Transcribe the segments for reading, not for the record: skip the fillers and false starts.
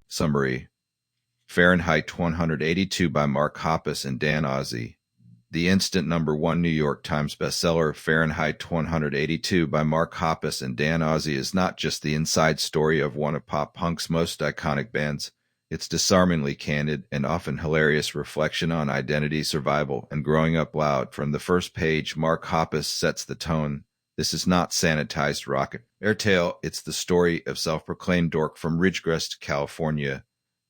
Summary: Fahrenheit 182 by Mark Hoppus and Dan Ozzi. The instant #1 New York Times bestseller Fahrenheit 182 by Mark Hoppus and Dan Ozzi is not just the inside story of one of pop-punk's most iconic bands. It's disarmingly candid and often hilarious reflection on identity, survival, and growing up loud. From the first page, Mark Hoppus sets the tone. This is not sanitized rocket airtale. It's the story of self-proclaimed dork from Ridgecrest, California,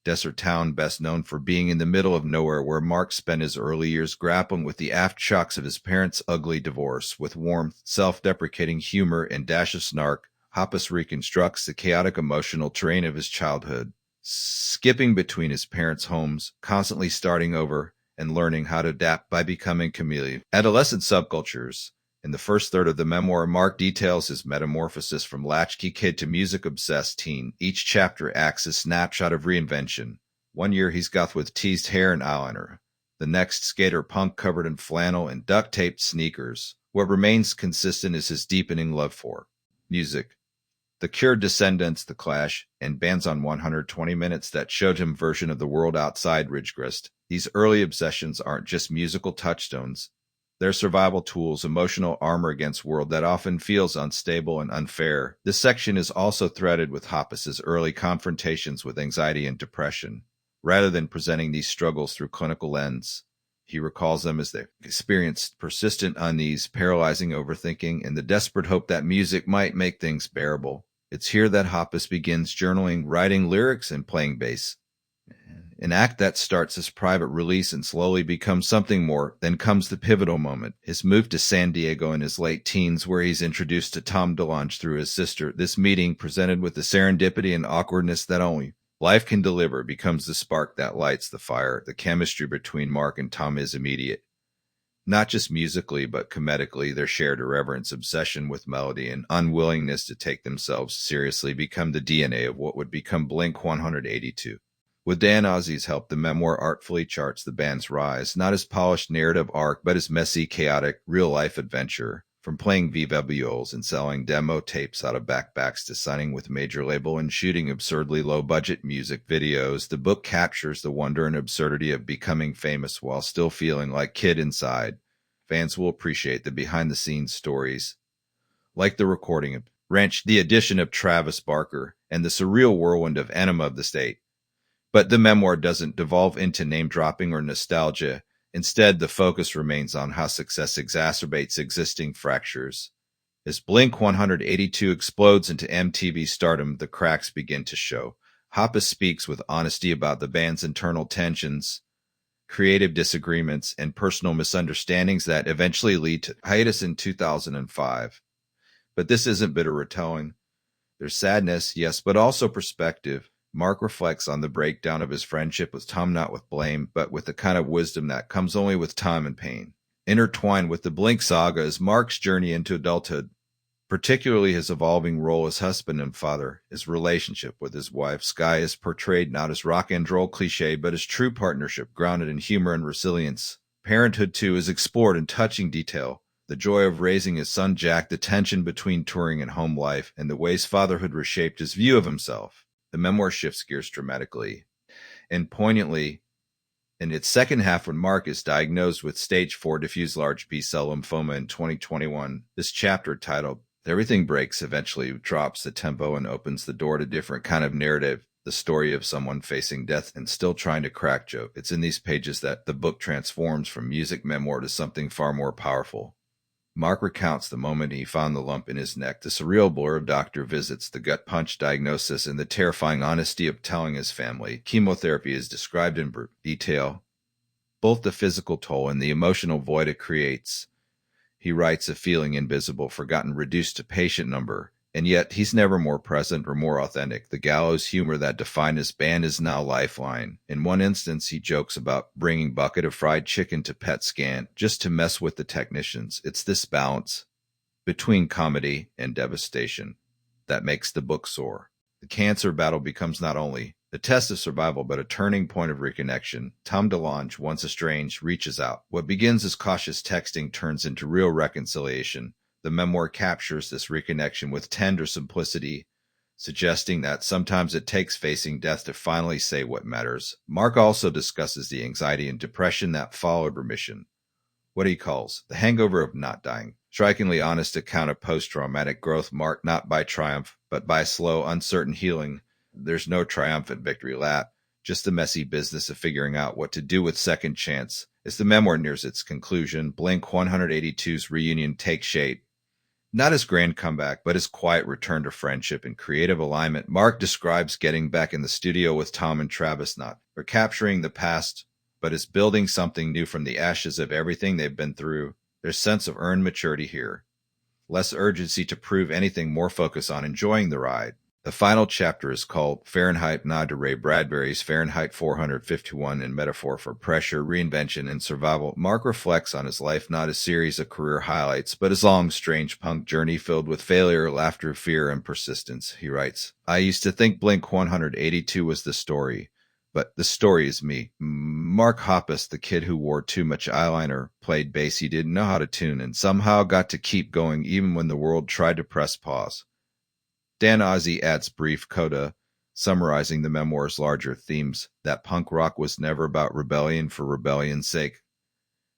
desert town best known for being in the middle of nowhere, where Mark spent his early years grappling with the aftershocks of his parents' ugly divorce. With warmth, self-deprecating humor, and dash of snark, Hoppus reconstructs the chaotic emotional terrain of his childhood, skipping between his parents' homes, constantly starting over, and learning how to adapt by becoming chameleon. Adolescent subcultures. In the first third of the memoir, Mark details his metamorphosis from latchkey kid to music-obsessed teen. Each chapter acts as a snapshot of reinvention. One year he's goth with teased hair and eyeliner. The next, skater punk covered in flannel and duct-taped sneakers. What remains consistent is his deepening love for music. The Cure, Descendants, The Clash, and bands on 120 Minutes that showed him version of the world outside Ridgecrest. These early obsessions aren't just musical touchstones. They're survival tools, emotional armor against world that often feels unstable and unfair. This section is also threaded with Hoppus's early confrontations with anxiety and depression. Rather than presenting these struggles through clinical lens, he recalls them as they experienced persistent unease, paralyzing overthinking, and the desperate hope that music might make things bearable. It's here that Hoppus begins journaling, writing lyrics, and playing bass. An act that starts as private release and slowly becomes something more. Then comes the pivotal moment, his move to San Diego in his late teens, where he's introduced to Tom DeLonge through his sister. This meeting, presented with the serendipity and awkwardness that only life can deliver, becomes the spark that lights the fire. The chemistry between Mark and Tom is immediate. Not just musically, but comedically, their shared irreverence, obsession with melody, and unwillingness to take themselves seriously become the DNA of what would become Blink-182. With Dan Ozzi's help, the memoir artfully charts the band's rise, not as polished narrative arc, but as messy, chaotic, real-life adventure. From playing VWOs and selling demo tapes out of backpacks to signing with major label and shooting absurdly low-budget music videos, the book captures the wonder and absurdity of becoming famous while still feeling like kid inside. Fans will appreciate the behind-the-scenes stories, like the recording of Ranch, the addition of Travis Barker, and the surreal whirlwind of Enema of the State. But the memoir doesn't devolve into name-dropping or nostalgia. Instead, the focus remains on how success exacerbates existing fractures. As Blink-182 explodes into MTV stardom, the cracks begin to show. Hoppus speaks with honesty about the band's internal tensions, creative disagreements, and personal misunderstandings that eventually lead to hiatus in 2005. But this isn't bitter retelling. There's sadness, yes, but also perspective. Mark reflects on the breakdown of his friendship with Tom, not with blame, but with the kind of wisdom that comes only with time and pain. Intertwined with the Blink saga is Mark's journey into adulthood, particularly his evolving role as husband and father. His relationship with his wife, Sky, is portrayed not as rock and roll cliche, but as true partnership grounded in humor and resilience. Parenthood, too, is explored in touching detail. The joy of raising his son Jack, the tension between touring and home life, and the ways fatherhood reshaped his view of himself. The memoir shifts gears dramatically and poignantly in its second half when Mark is diagnosed with stage 4 diffuse large B-cell lymphoma in 2021. This chapter, titled Everything Breaks, eventually drops the tempo and opens the door to a different kind of narrative, the story of someone facing death and still trying to crack joke. It's in these pages that the book transforms from music memoir to something far more powerful. Mark recounts the moment he found the lump in his neck, the surreal blur of doctor visits, the gut punch diagnosis, and the terrifying honesty of telling his family. Chemotherapy is described in detail, both the physical toll and the emotional void it creates. He writes of feeling invisible, forgotten, reduced to patient number, and yet he's never more present or more authentic. The gallows humor that defined his band is now lifeline. In one instance, he jokes about bringing bucket of fried chicken to PET scan just to mess with the technicians. It's this balance between comedy and devastation that makes the book soar. The cancer battle becomes not only the test of survival, but a turning point of reconnection. Tom DeLonge, once estranged, reaches out. What begins as cautious texting turns into real reconciliation. The memoir captures this reconnection with tender simplicity. suggesting that sometimes it takes facing death to finally say what matters. Mark also discusses the anxiety and depression that followed remission, what he calls the hangover of not dying. Strikingly honest account of post-traumatic growth marked not by triumph, but by slow, uncertain healing. There's no triumphant victory lap, just the messy business of figuring out what to do with second chance. As the memoir nears its conclusion, Blink-182's reunion takes shape. Not his grand comeback, but his quiet return to friendship and creative alignment. Mark describes getting back in the studio with Tom and Travis, not for capturing the past, but as building something new from the ashes of everything they've been through. There's sense of earned maturity here. Less urgency to prove anything, more focus on enjoying the ride. The final chapter is called Fahrenheit, nod to Ray Bradbury's Fahrenheit 451 and metaphor for pressure, reinvention, and survival. Mark reflects on his life, not a series of career highlights, but his long, strange punk journey filled with failure, laughter, fear, and persistence. He writes, I used to think Blink-182 was the story, but the story is me. Mark Hoppus, the kid who wore too much eyeliner, played bass he didn't know how to tune, and somehow got to keep going even when the world tried to press pause. Dan Ozzi adds brief coda, summarizing the memoir's larger themes, that punk rock was never about rebellion for rebellion's sake.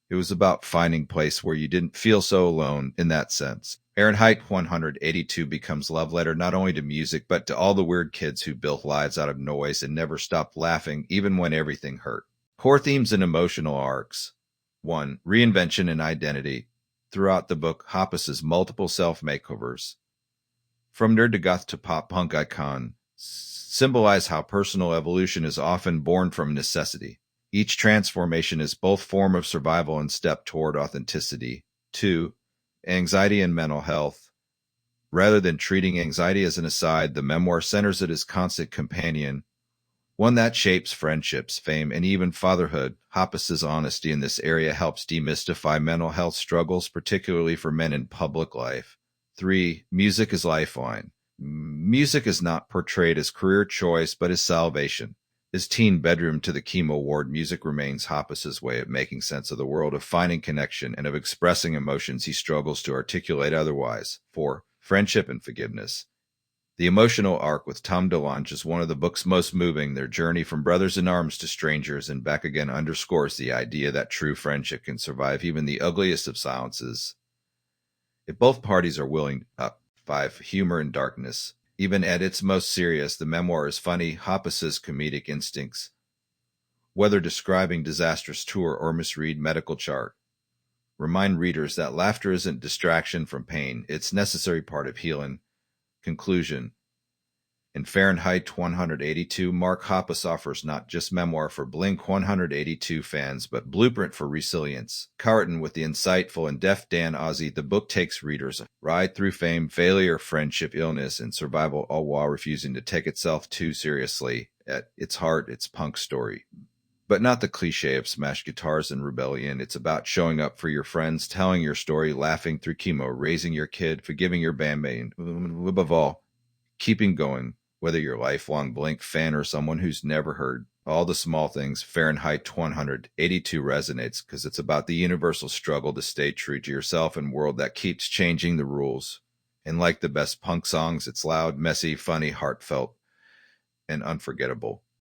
It was about finding a place where you didn't feel so alone in that sense. Fahrenheit 182 becomes love letter not only to music, but to all the weird kids who built lives out of noise and never stopped laughing, even when everything hurt. Core themes and emotional arcs. 1. Reinvention and identity. Throughout the book, Hoppus's multiple self-makeovers, from nerd to goth to pop-punk icon, symbolize how personal evolution is often born from necessity. Each transformation is both form of survival and step toward authenticity. 2. Anxiety and mental health. Rather than treating anxiety as an aside, the memoir centers it as constant companion, one that shapes friendships, fame, and even fatherhood. Hoppus's honesty in this area helps demystify mental health struggles, particularly for men in public life. 3. Music as lifeline. Music is not portrayed as career choice, but as salvation. His teen bedroom to the chemo ward, music remains Hoppus's way of making sense of the world, of finding connection, and of expressing emotions he struggles to articulate otherwise. 4. Friendship and forgiveness. The emotional arc with Tom DeLonge is one of the book's most moving. Their journey from brothers in arms to strangers and back again underscores the idea that true friendship can survive even the ugliest of silences, if both parties are willing. 5. Humor and darkness. Even at its most serious, the memoir is funny. Hoppus's comedic instincts, whether describing disastrous tour or misread medical chart, remind readers that laughter isn't distraction from pain, it's necessary part of healing. Conclusion. In Fahrenheit 182, Mark Hoppus offers not just memoir for Blink-182 fans, but blueprint for resilience. Carton with the insightful and deft Dan Ozzi, the book takes readers a ride through fame, failure, friendship, illness, and survival, all while refusing to take itself too seriously. At its heart, it's punk story. But not the cliche of smashed guitars and rebellion. It's about showing up for your friends, telling your story, laughing through chemo, raising your kid, forgiving your bandmate, and above all, keeping going. Whether you're a lifelong Blink fan or someone who's never heard all the small things, Fahrenheit 182 resonates because it's about the universal struggle to stay true to yourself in a world that keeps changing the rules. And like the best punk songs, it's loud, messy, funny, heartfelt, and unforgettable.